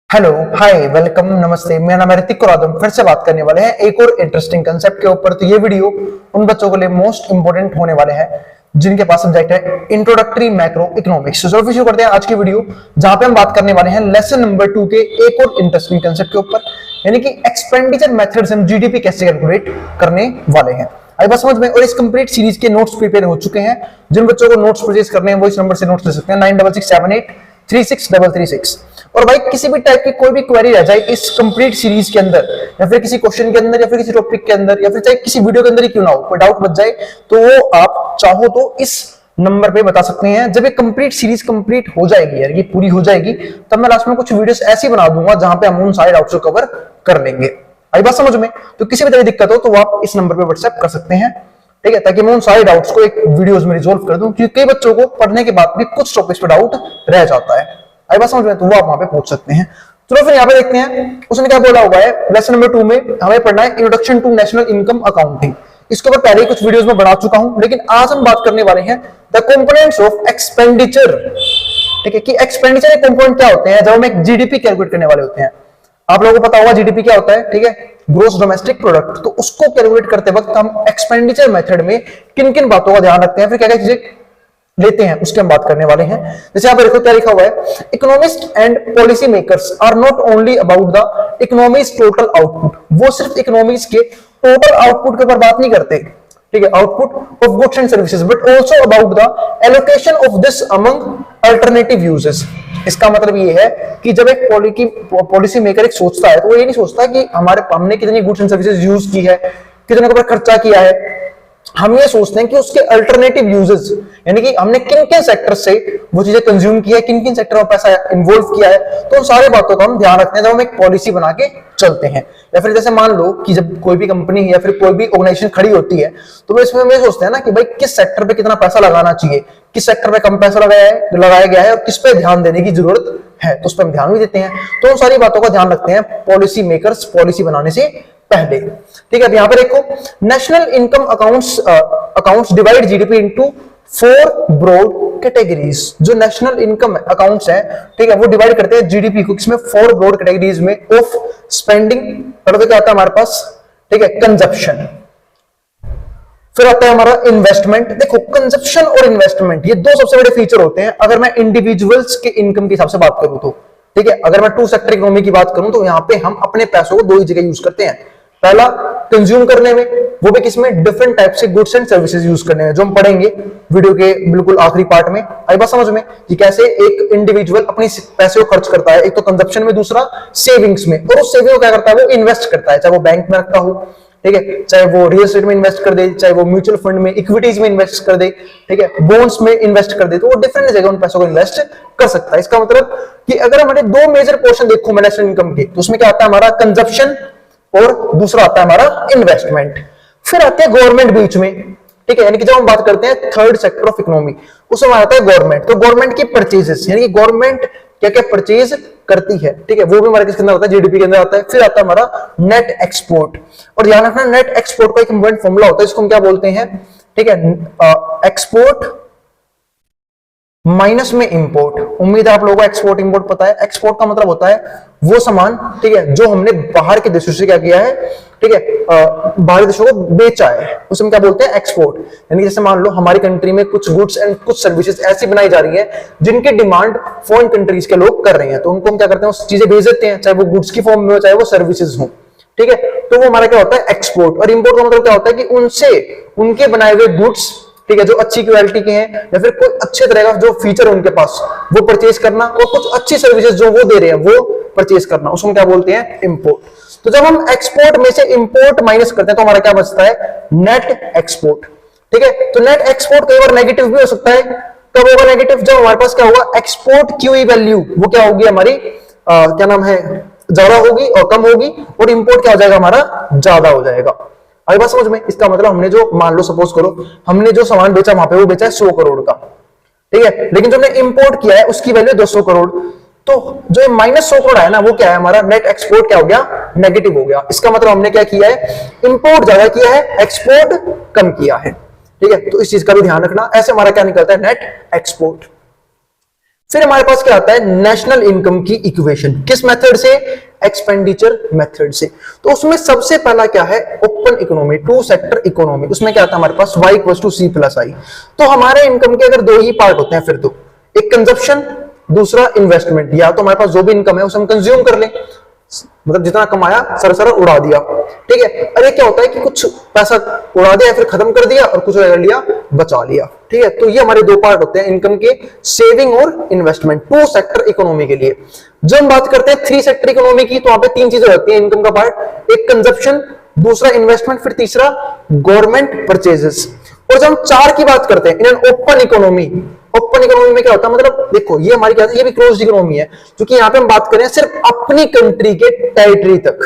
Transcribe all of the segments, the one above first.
Hello, हाय, welcome, नमस्ते। मेरा नाम है ऋतिक और आज हम फिर से बात करने वाले हैं एक और इंटरेस्टिंग कंसेप्ट के ऊपर। तो ये वीडियो उन बच्चों के लिए मोस्ट इंपोर्टेंट होने वाले हैं जिनके पास सब्जेक्ट है इंट्रोडक्टरी मैक्रो इकोनॉमिक्स। तो शुरू करते हैं आज की वीडियो, जहां पे हम बात करने वाले हैं लेसन नंबर 2 के एक और इंटरेस्टिंग कंसेप्ट के ऊपर, यानी कि एक्सपेंडिचर मेथड्स हम जीडीपी कैसे कैलकुलेट करने वाले हैं। आई बात समझ में। और इस कंप्लीट सीरीज के नोट्स प्रिपेयर हो चुके हैं। जिन बच्चों को नोट्स परचेज करने हैं वो इस नंबर से नोट्स ले सकते हैं 9667836336। और भाई किसी भी टाइप की कोई भी क्वेरी रह जाए इस कंप्लीट सीरीज के अंदर, या फिर किसी क्वेश्चन के अंदर, या फिर किसी टॉपिक के अंदर, या फिर चाहे किसी वीडियो के अंदर ही क्यों ना हो, कोई डाउट बच जाए तो वो आप चाहो तो इस नंबर पे बता सकते हैं। जब ये कंप्लीट सीरीज कंप्लीट हो जाएगी, यार ये पूरी हो जाएगी, तब मैं लास्ट में कुछ वीडियोस ऐसी बना दूंगा जहां पे हम उन सारे डाउट्स को कवर कर लेंगे। आई बात समझ में। तो किसी भी तरह की दिक्कत हो तो आप इस नंबर पे व्हाट्सएप कर सकते हैं, ठीक है, ताकि मैं उन सारे डाउट्स को एक वीडियोस में रिजॉल्व कर दूं, क्योंकि कई बच्चों को पढ़ने के बाद भी कुछ टॉपिक्स पे डाउट रह जाता है। आई बात समझ में। तो वो आप वहां पे पूछ सकते हैं। चलो फिर यहाँ पे देखते हैं उसने क्या बोला हुआ है। लेसन नंबर 2 में हमें पढ़ना है introduction to national income accounting. इसके ऊपर पहले ही कुछ वीडियोस में बना चुका हूं, लेकिन आज हम बात करने वाले हैं द कंपोनेंट्स ऑफ एक्सपेंडिचर। ठीक है, कि एक्सपेंडिचर के कंपोनेंट क्या होते हैं जब हम एक जीडीपी कैलकुलेट करने वाले होते हैं। आप लोगों को पता होगा जीडीपी क्या होता है, ठीक है, ग्रोस डोमेस्टिक प्रोडक्ट। तो उसको कैलकुलेट करते वक्त हम एक्सपेंडिचर मेथड में किन किन बातों का ध्यान रखते हैं, फिर क्या क्या चीजें लेते हैं, उसके हम बात करने वाले हैं। जैसे यहाँ पर देखो क्या लिखा हुआ है, economist and policy makers are not only about the economy's total output. वो सिर्फ इकोनॉमीज के टोटल आउटपुट के ऊपर बात नहीं करते, ठीक है, output of goods and services, but also about the allocation of this among alternative uses. इसका मतलब ये है कि जब एक पॉलिसी मेकर एक सोचता है तो वो ये नहीं सोचता कि हमने कितनी गुड्स एंड सर्विसेज यूज की है, कितने के ऊपर खर्चा किया है। हम ये सोचते हैं कि उसके अल्टरनेटिव यूजेस, यानी कि हमने किन किन सेक्टर से वो चीजें कंज्यूम किया है, किन किन सेक्टर में पैसा इन्वॉल्व किया है। तो उन सारे बातों का हम ध्यान रखते हैं जब हम एक पॉलिसी बना के चलते हैं। या फिर जैसे मान लो कि जब कोई भी कंपनी या फिर कोई भी ऑर्गेनाइजेशन खड़ी होती है तो वो इसमें सोचते हैं ना कि भाई किस सेक्टर पे कितना पैसा लगाना चाहिए, किस सेक्टर पे कम पैसा लगाया गया है और किस पे ध्यान देने की जरूरत है, तो उस पर हम ध्यान भी देते हैं। तो उन सारी बातों का ध्यान रखते हैं पॉलिसी मेकर्स पॉलिसी बनाने से पहले। ठीक है, अब यहां पर देखो national income accounts divide GDP into 4 broad categories. जो नेशनल इनकम अकाउंट्स है, ठीक है, वो डिवाइड करते हैं जीडीपी को किसमें, 4 ब्रॉड कैटेगरीज में। ऑफ स्पेंडिंग, पहले क्या आता है हमारे पास, ठीक है, कंजप्शन, फिर आता है हमारा इन्वेस्टमेंट। देखो कंजप्शन और इन्वेस्टमेंट ये दो सबसे बड़े फीचर होते हैं अगर मैं इंडिविजुअल्स के इनकम के हिसाब से बात करूं तो। ठीक है, अगर मैं 2 सेक्टर इकोनॉमी की बात करूं तो यहां पे हम अपने पैसों को 2 ही जगह यूज करते हैं। पहला कंज्यूम करने में, वो भी किसमें, डिफरेंट टाइप से गुड्स एंड सर्विसेज यूज करने में, जो हम पढ़ेंगे वीडियो के बिल्कुल आखिरी पार्ट में। आई बात समझ में कि कैसे एक इंडिविजुअल अपने पैसे को खर्च करता है, एक तो कंजप्शन में, दूसरा सेविंग्स में। और उस सेविंग को क्या करता है, वो इन्वेस्ट करता है, चाहे वो बैंक में रखता हो, ठीक है, चाहे वो रियल एस्टेट में इन्वेस्ट कर दे, चाहे वो म्यूचुअल फंड में, इक्विटीज में इन्वेस्ट कर दे, ठीक है, बॉन्ड्स में इन्वेस्ट कर दे, तो वो डिफरेंट जगह उन पैसों को इन्वेस्ट कर सकता है। इसका मतलब कि अगर हमारे 2 मेजर पोर्शन देखो मैं नेशनल इनकम के, तो उसमें क्या आता है हमारा कंजप्शन और दूसरा आता है हमारा इन्वेस्टमेंट। फिर आते हैं गवर्नमेंट बीच में, ठीक है, यानी कि जब हम बात करते हैं थर्ड सेक्टर ऑफ इकोनॉमी, उसमें आता है गवर्नमेंट। तो गवर्नमेंट की परचेजेस, यानी कि गवर्नमेंट क्या क्या परचेज करती है, ठीक है, वो भी हमारे किसके अंदर आता है, जीडीपी के अंदर आता है। फिर आता है हमारा नेट एक्सपोर्ट। और ध्यान रखना नेट एक्सपोर्ट का एक इंपॉर्टेंट फॉर्मूला होता है, इसको हम क्या बोलते हैं, ठीक है, एक्सपोर्ट माइनस में इंपोर्ट। उम्मीद है आप लोगों को एक्सपोर्ट इंपोर्ट पता है। एक्सपोर्ट का मतलब होता है वो सामान, ठीक है, जो हमने बाहर के देशों से क्या किया है, ठीक है, बाहरी देशों को बेचा है, उसे हम क्या बोलते हैं, एक्सपोर्ट। यानी जैसे मान लो हमारी कंट्री में कुछ गुड्स एंड कुछ सर्विसेज ऐसी बनाई जा रही है जिनकी डिमांड फॉरेन कंट्रीज के लोग कर रहे हैं, तो उनको हम क्या करते हैं, उस चीजें भेज देते हैं, चाहे वो गुड्स की फॉर्म में हो, चाहे वो सर्विसेज हो, ठीक है। तो वो हमारा क्या होता है, एक्सपोर्ट। और इंपोर्ट का मतलब क्या होता है कि उनसे उनके बनाए हुए गुड्स, ठीक है, जो अच्छी क्वालिटी के हैं या फिर कोई अच्छे तरह का जो फीचर है उनके पास, वो परचेज करना, और कुछ अच्छी सर्विसेज जो वो दे रहे हैं वो परचेज करना, उसको क्या बोलते हैं, इंपोर्ट। तो जब हम एक्सपोर्ट में से इंपोर्ट माइनस करते हैं तो हमारा क्या बचता है, नेट एक्सपोर्ट। ठीक है, तो नेट एक्सपोर्ट कई बार नेगेटिव भी हो सकता है। कब होगा नेगेटिव, जब हमारे पास क्या होगा, एक्सपोर्ट क्यूई वैल्यू वो क्या होगी हमारी, क्या नाम है, ज्यादा होगी और कम होगी, और इंपोर्ट क्या हो जाएगा हमारा, ज्यादा हो जाएगा। आई बात समझ में। इसका मतलब हमने जो, मान लो सपोज करो हमने जो सामान बेचा वहां पे वो बेचा है 100 करोड़ का, ठीक है, लेकिन जो हमने इंपोर्ट किया है उसकी वैल्यू 200 करोड़। तो जो -100 करोड़ है ना, वो क्या है हमारा, नेट एक्सपोर्ट क्या हो गया, नेगेटिव हो गया। इसका मतलब हमने क्या किया है, इंपोर्ट ज्यादा किया है, एक्सपोर्ट कम किया है, ठीक है। तो इस चीज का भी ध्यान रखना। ऐसे हमारा क्या निकलता है, नेट एक्सपोर्ट। फिर हमारे पास क्या आता है, नेशनल इनकम की इक्वेशन। किस मेथड से, एक्सपेंडिचर मेथड से। तो उसमें सबसे पहला क्या है, open economy, two sector economy. उसमें क्या आता है हमारे पास y equals to c plus I. तो हमारे इनकम के अगर दो ही पार्ट होते हैं फिर तो, एक कंजप्शन, दूसरा इन्वेस्टमेंट। या तो हमारे पास जो भी इनकम है उसे हम कंज्यूम कर लें, मतलब जितना कमाया सर उड़ा दिया, ठीक है। अरे क्या होता है कि कुछ पैसा उड़ा दिया फिर खत्म कर दिया और कुछ कर लिया बचा लिया, ठीक है। तो ये हमारे दो पार्ट होते हैं इनकम के, सेविंग और इन्वेस्टमेंट, टू सेक्टर इकोनॉमी के लिए। जब हम बात करते हैं थ्री सेक्टर इकोनॉमी की, तो वहां पे तीन चीजें होती हैं इनकम का पार्ट, एक कंजप्शन, दूसरा इन्वेस्टमेंट, फिर तीसरा गवर्नमेंट परचेजेस। और जब हम चार की बात करते हैं in open economy, open economy में क्या होता है, मतलब देखो ये हमारी क्या है, ये भी क्लोज्ड इकोनॉमी है, क्योंकि यहां पे हम बात करें सिर्फ अपनी कंट्री के टेरिटरी तक,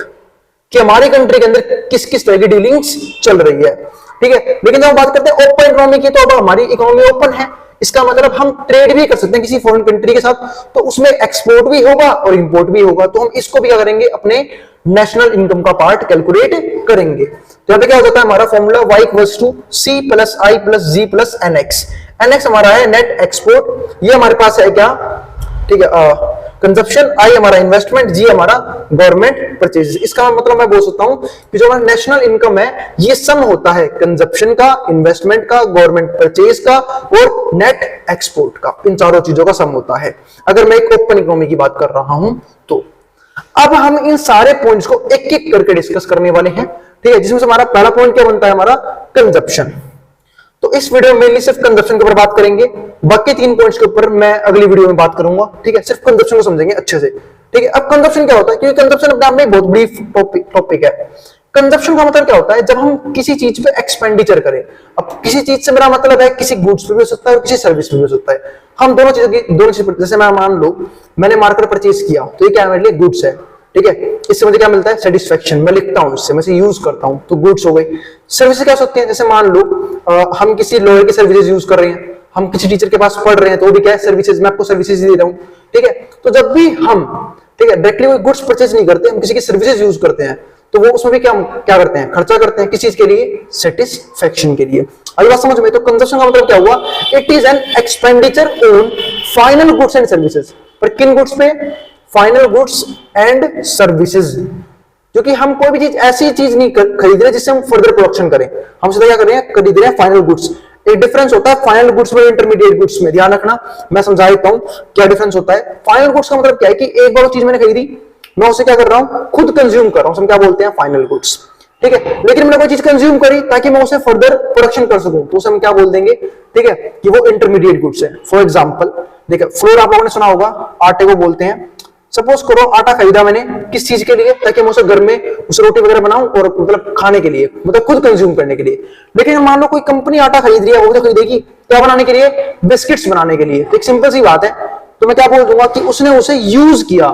कि हमारी कंट्री के अंदर किस किस तरह की डीलिंग्स चल रही है, ठीक है। लेकिन जब हम बात करते हैं ओपन इकोनॉमी की, तो अब हमारी इकोनॉमी ओपन है, इसका मतलब हम ट्रेड भी कर सकते हैं किसी फॉरेन कंट्री के साथ, तो उसमें एक्सपोर्ट भी होगा और इंपोर्ट भी होगा। तो हम इसको भी क्या करेंगे, अपने नेशनल इनकम का पार्ट कैलकुलेट करेंगे। तो यहां पे क्या हो जाता है हमारा formula y equals to c plus I plus G plus nx। nx हमारा है नेट एक्सपोर्ट, ये हमारे पास है क्या, ठीक है, कंजप्शन, आई हमारा इन्वेस्टमेंट, जी हमारा गवर्नमेंट परचेज। इसका मतलब मैं बोल सकता हूं कि जो हमारा नेशनल इनकम है ये सम होता है कंजप्शन का, इन्वेस्टमेंट का, गवर्नमेंट परचेज का और नेट एक्सपोर्ट का, इन चारों चीजों का सम होता है, अगर मैं एक ओपन इकोनॉमी की बात कर रहा हूं तो। अब हम इन सारे पॉइंट्स को एक एक करके डिस्कस करने वाले हैं, ठीक है, जिसमें से हमारा पहला पॉइंट क्या बनता है, हमारा कंजप्शन। तो इस वीडियो में मेनली सिर्फ कंजप्शन के ऊपर बात करेंगे, बाकी तीन पॉइंट्स के ऊपर मैं अगली वीडियो में बात करूंगा, ठीक है। सिर्फ कंजप्शन को समझेंगे अच्छे से, ठीक है। अब कंजप्शन क्या होता है, क्योंकि कंजप्शन अपने आप में बहुत ब्रीफ टॉपिक है। कंजप्शन का मतलब क्या होता है, जब हम किसी चीज पे एक्सपेंडिचर करें। अब किसी चीज से मेरा मतलब है किसी गुड्स पे भी हो सकता है और किसी सर्विस पे भी हो सकता है। हम दोनों चीज, जैसे मैं मान लो मैंने मार्कर परचेज किया, तो ये क्या मेरे लिए गुड्स है, ठीक है। इससे मुझे क्या मिलता है, सेटिस्फेक्शन, मैं लिखता हूं इससे, मैं इसे यूज करता हूं, तो गुड्स हो गई। सर्विसेज क्या हो सकती है, जैसे मान लो हम किसी लॉयर की सर्विसेज यूज कर रहे हैं, हम किसी टीचर के पास पढ़ रहे हैं, तो वो भी क्या है, सर्विसेज, मैं आपको सर्विसेज दे रहा हूं, ठीक है। तो जब भी हम, ठीक है, डायरेक्टली कोई गुड्स परचेज नहीं करते, हम किसी की सर्विसेज यूज करते हैं, तो वो उसमें भी क्या क्या करते हैं, खर्चा करते हैं, किस चीज के लिए, सेटिस्फेक्शन के लिए। अभी बात समझ में, तो कंजप्शन का मतलब क्या हुआ, it is an expenditure on final goods and services. पर किन गुड्स पे, फाइनल गुड्स एंड सर्विसेज। क्योंकि हम कोई भी चीज ऐसी चीज नहीं खरीद रहे जिससे हम फर्दर प्रोडक्शन करें, हम सीधा क्या कर रहे हैं, खरीद रहे हैं फाइनल गुड्स। एक डिफरेंस होता है फाइनल गुड्स में, इंटरमीडिएट गुड्स में, ध्यान रखना, मैं समझा देता हूं क्या डिफरेंस होता है। फाइनल गुड्स का मतलब क्या है कि एक बार वो चीज मैंने खरीदी, मैं उसे क्या कर रहा हूं, खुद कंज्यूम कर रहा हूं, हम क्या बोलते हैं, फाइनल गुड्स, ठीक है। लेकिन मैंने कोई चीज कंज्यूम करी ताकि मैं उसे फर्दर प्रोडक्शन कर सकूं, तो उसे हम क्या बोल देंगे, ठीक है, कि वो इंटरमीडिएट गुड्स है। फॉर एग्जांपल देखिए, फ्लोर आप लोगों ने सुना होगा, आटे को बोलते हैं। सपोज करो आटा खरीदा मैंने, किस चीज के लिए, ताकि मैं उसे घर में उसे रोटी वगैरह बनाऊं और मतलब खाने के लिए, मतलब खुद कंज्यूम करने के लिए। लेकिन मान लो कोई कंपनी आटा खरीद रही है, वो तो खरीदेगी क्या बनाने के लिए, बिस्किट्स बनाने के लिए। एक सिंपल सी बात है, तो मैं क्या बोल दूंगा कि उसने उसे यूज किया,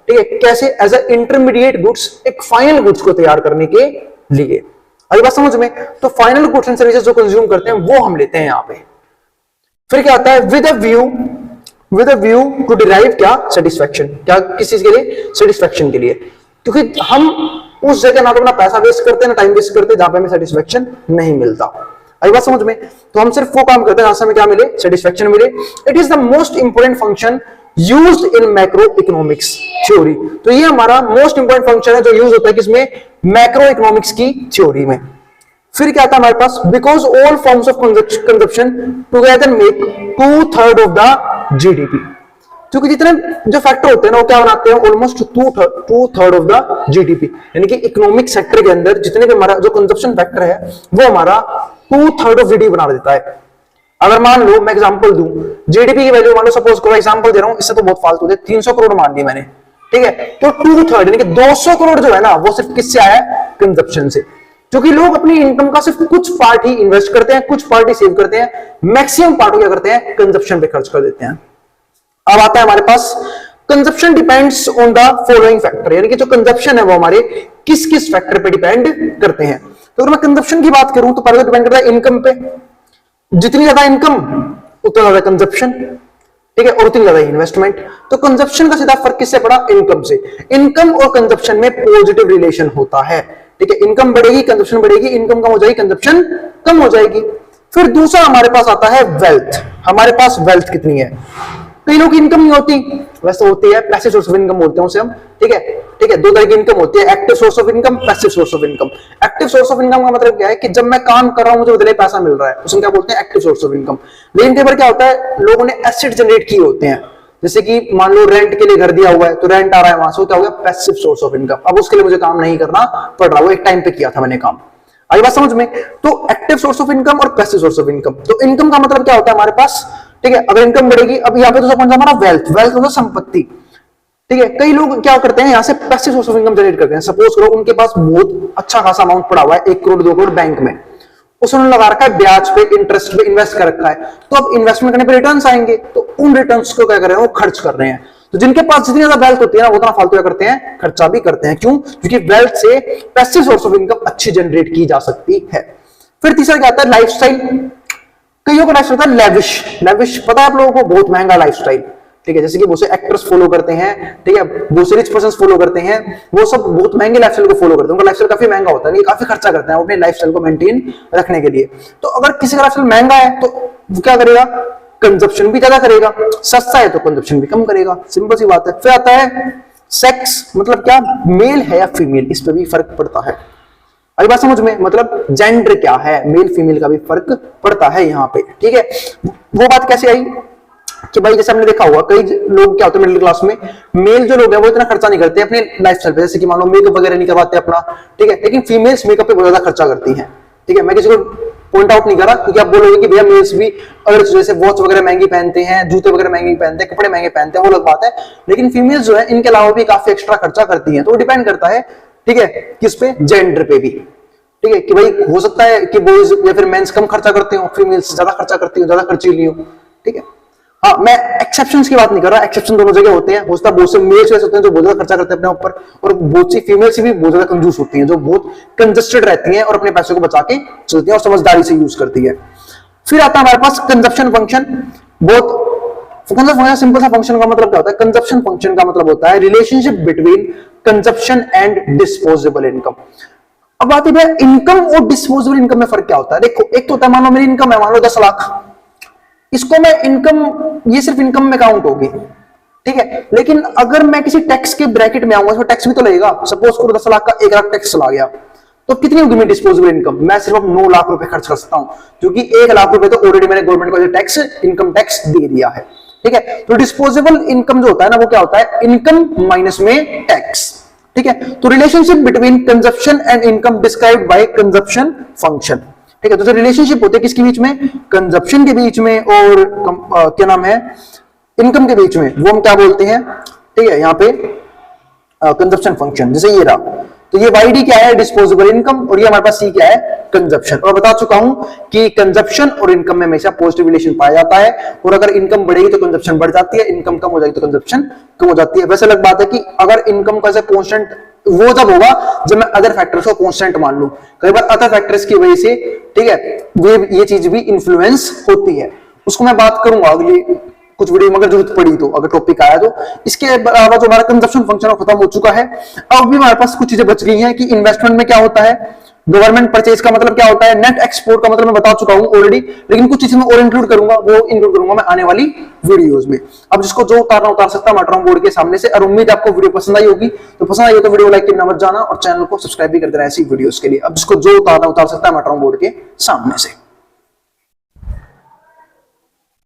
ठीक है, कैसे, एज ए इंटरमीडिएट गुड्स, एक फाइनल गुड्स को तैयार करने के लिए। अभी बात समझ में, तो फाइनल गुड्स एंड सर्विसेज जो कंज्यूम करते हैं वो हम लेते हैं यहां पे। फिर क्या आता है, with a view to derive क्या, सेटिस्फेक्शन, क्या किस चीज के लिए, सेटिस्फेक्शन के लिए। क्योंकि हम उस जगह ना तो अपना पैसा वेस्ट करते हैं ना टाइम वेस्ट करते हैं जहां पे हमें सेटिस्फेक्शन नहीं मिलता। आई बात समझ में, तो हम सिर्फ वो काम करते हैं जहां से हमें क्या मिले, सेटिस्फेक्शन मिले। It is the most important function used in macro economics theory. तो ये हमारा मोस्ट इंपोर्टेंट फंक्शन है जो यूज होता है किसमें, मैक्रो इकोनॉमिक्स की थ्योरी में। फिर क्या था हमारे पास, because all forms of consumption together make 2/3 of the GDP. क्योंकि जितने जो फैक्टर होते हैं ना वो क्या बनाते हैं, ऑलमोस्ट 2/3 ऑफ द जीडीपी। यानी कि इकोनॉमिक सेक्टर के अंदर जितने भी हमारा जो कंजप्शन फैक्टर है वो हमारा 2/3 ऑफ जीडीपी बना देता है। अगर मान लो मैं एग्जांपल दूं, जीडीपी की वैल्यू मान लो, सपोज करो एग्जांपल दे रहा हूं, इससे तो बहुत फालतू दे, 300 करोड़ मान ली मैंने, ठीक है। तो 2/3 यानी कि 200 करोड़ जो है ना वो सिर्फ किससे आया है, कंजप्शन से। क्योंकि लोग अपनी इनकम का सिर्फ कुछ पार्ट ही इन्वेस्ट करते हैं, कुछ पार्ट ही सेव करते हैं, मैक्सिमम पार्ट क्या करते हैं, कंजप्शन पे खर्च कर देते हैं। अब आता है हमारे पास, consumption depends on the following factor, यानी कि जो कंजप्शन है वो हमारे किस किस फैक्टर पे डिपेंड करते हैं। तो अगर मैं कंजप्शन की बात करूं तो पहले तो डिपेंड करता है इनकम पे, जितनी ज्यादा इनकम उतना ज्यादा कंजप्शन, ठीक है, और उतनी ज्यादा इन्वेस्टमेंट। तो कंजप्शन का सीधा फर्क किससे पड़ा, इनकम से। इनकम और कंजप्शन में पॉजिटिव रिलेशन होता है, ठीक है। इनकम बढ़ेगी कंजप्शन बढ़ेगी, इनकम कम हो जाएगी कंजप्शन कम हो जाएगी। फिर दूसरा हमारे पास आता है वेल्थ। हमारे पास वेल्थ कितनी है, कई लोग इनकम नहीं होती, वैसे होती है पैसिव सोर्स ऑफ इनकम बोलते हैं उसे हम, ठीक है। ठीक है, दो तरह की इनकम होती है, active source of income, passive source of income. Active source of income का मतलब क्या है कि जब मैं काम कर रहा हूं मुझे बदले पैसा मिल रहा है, उसमें क्या बोलते हैं, एक्टिव सोर्स ऑफ इनकम। लेकिन कई बार क्या होता है, लोगों ने एसेट जनरेट किए होते हैं, जैसे कि मान लो रेंट के लिए घर दिया हुआ है तो रेंट आ रहा है, वहां से क्या हो गया, पैसिव सोर्स ऑफ इनकम। अब उसके लिए मुझे काम नहीं करना पड़ रहा, वो एक टाइम पे किया था मैंने काम। आई बात समझ में? तो एक्टिव सोर्स ऑफ इनकम और पैसिव सोर्स ऑफ इनकम। तो इनकम का मतलब क्या होता है हमारे पास, ठीक है, अगर इनकम बढ़ेगी, अब यहाँ पे तो समझ हमारा वेल्थ, वेल्थ मतलब संपत्ति, ठीक है। कई लोग क्या करते हैं, यहाँ से passive source of income generate करते हैं। सपोज करो उनके पास बहुत अच्छा खासा अमाउंट पड़ा हुआ है, 1 करोड़ 2 करोड़ बैंक में, उसने लगा रखा है ब्याज पे, इंटरेस्ट पे इन्वेस्ट कर रखा है, तो अब इन्वेस्टमेंट करने पे रिटर्न्स आएंगे, तो उन रिटर्न्स को क्या कर रहे हैं, वो खर्च कर रहे हैं। तो जिनके पास जितनी ज्यादा वेल्थ होती है ना, वो उतना फालतू क्या करते हैं, खर्चा भी करते हैं। क्यों? क्योंकि वेल्थ से पैसिव सोर्स ऑफ इनकम अच्छी जनरेट की जा सकती है। फिर तीसरा क्या आता है, लाइफस्टाइल। कईयों का लाइफस्टाइल होता है लेविश। लेविश पता है आप लोगों को, बहुत महंगा लाइफस्टाइल, ठीक है। जैसे कि बहुत से एक्टर्स फॉलो करते हैं, ठीक है, बहुत से रिच पर्सन फॉलो करते हैं, वो सब बहुत महंगे लाइफस्टाइल को फॉलो करते हैं। उनका लाइफस्टाइल काफी महंगा होता है, ये काफी खर्चा करते हैं अपने लाइफस्टाइल को मेंटेन रखने के लिए। तो अगर किसी का लाइफस्टाइल महंगा है तो वो क्या करेगा, कंजप्शन भी ज्यादा करेगा, सस्ता है तो कंजप्शन भी कम करेगा, सिंपल सी बात है। फिर आता है सेक्स, मतलब क्या, मेल है या फीमेल, इस पर भी फर्क पड़ता है। अभी बात समझ में, मतलब जेंडर क्या है, मेल फीमेल का भी फर्क पड़ता है यहाँ पे, ठीक है। वो बात कैसे आई कि भाई जैसे हमने देखा हुआ, कई लोग क्या होते हैं मिडिल क्लास में, मेल जो लोग हैं वो इतना खर्चा नहीं करते अपने लाइफस्टाइल पे, जैसे कि मान लो मेकअप वगैरह नहीं करवाते अपना, ठीक है। लेकिन फीमेल्स मेकअप पे बहुत ज्यादा खर्चा करती हैं, ठीक है। मैं किसी को पॉइंट आउट नहीं कर रहा, क्योंकि आप बोलोगे कि भैया मेल्स भी अगर जैसे वॉच वगैरह महंगी पहनते हैं, जूते वगैरह महंगे पहनते हैं, कपड़े महंगे पहनते हैं, वो अलग बात है। लेकिन फीमेल्स जो है इनके अलावा भी काफी एक्स्ट्रा खर्चा करती हैं, तो वो डिपेंड करता है, ठीक है, किस पे, जेंडर पे भी, ठीक है। कि भाई हो सकता है कि बॉयज या फिर मेंस कम खर्चा करते हो, फीमेल्स ज्यादा खर्चा करती हो, ज्यादा खर्चीली हो, ठीक है। हाँ, मैं एक्सेप्शंस की बात नहीं कर रहा, एक्सेप्शन दोनों जगह होते हैं। हो सकता है बहुत से मेल्स ऐसे होते हैं जो बहुत ज्यादा खर्चा करते हैं अपने ऊपर, और बहुत सी फीमेल्स भी बहुत ज्यादा कंजूस होती हैं, जो बहुत कंजस्टेड रहती हैं और अपने पैसे को बचा के चलती हैं और समझदारी से यूज करती है। फिर आता है हमारे पास कंजप्शन फंक्शन। बहुत सिंपल सा फंक्शन का मतलब क्या होता है, कंजप्शन फंक्शन का मतलब होता है relationship between consumption and disposable income. अब बात है इनकम और डिस्पोजेबल इनकम में फर्क क्या होता है। देखो, एक तो होता है, मान लो मेरी इनकम है, मान लो 10 लाख, इसको मैं इनकम, ये सिर्फ इनकम में काउंट होगी, ठीक है। लेकिन अगर मैं किसी टैक्स के ब्रैकेट में आऊंगा, इसमें टैक्स भी तो लगेगा। सपोज करो 10 लाख का 1 लाख टैक्स चला गया, तो कितनी होगी मेरी डिस्पोजेबल इनकम, मैं सिर्फ 9 लाख रुपए खर्च कर सकता हूं, क्योंकि 1 लाख रुपए तो ऑलरेडी मैंने गवर्नमेंट को टैक्स, इनकम टैक्स दे दिया है, ठीक है। तो डिस्पोजेबल इनकम जो होता है ना, वो क्या होता है, इनकम माइनस में टैक्स, ठीक है। तो relationship between consumption and income described bye consumption function, ठीक है। तो रिलेशनशिप होते हैं किसके बीच में, कंजप्शन के बीच में और क्या नाम है, इनकम के बीच में, वो हम क्या बोलते हैं, ठीक है, यहाँ पे कंजप्शन फंक्शन। जैसे ये रहा, तो ये वाईडी क्या है, डिस्पोजेबल इनकम, और ये हमारे पास सी क्या है, कंजप्शन। और बता चुका हूं कि कंजप्शन और इनकम में हमेशा पॉजिटिव रिलेशन पाया जाता है, और अगर इनकम बढ़ेगी तो कंजप्शन बढ़ जाती है, इनकम कम हो जाएगी तो कंजप्शन कम हो जाती है। वैसे अलग बात है कि अगर इनकम का कांस्टेंट वो जब होगा जब मैं अदर फैक्टर्स को कांस्टेंट मान लूं। कई बार अदर फैक्टर्स की वजह से, ठीक है, ये चीज भी इन्फ्लुएंस होती है, उसको मैं बात करूंगा अगली कुछ वीडियो में अगर जरूरत पड़ी तो, अगर टॉपिक आया तो। इसके अलावा जो हमारा कंजप्शन फंक्शन खत्म हो चुका है, अब भी हमारे पास कुछ चीजें बच गई हैं कि इन्वेस्टमेंट में क्या होता है, गवर्नमेंट परचेज का मतलब क्या होता है, नेट एक्सपोर्ट का मतलब मैं बता चुका हूं ऑलरेडी, लेकिन कुछ चीजें मैं और इंक्लूड करूंगा, वो इंक्लूड करूंगा मैं आने वाली वीडियोस में। अब जिसको जो उतारना उतार सकता है, मैं बोर्ड के सामने से। और उम्मीद आपको वीडियो पसंद आई होगी, तो पसंद आई हो तो वीडियो लाइक करना मत जाना, और चैनल को सब्सक्राइब भी कर देना ऐसी वीडियोस के लिए। अब जिसको जो उतारना उतार सकता है, मैं बोर्ड के सामने से।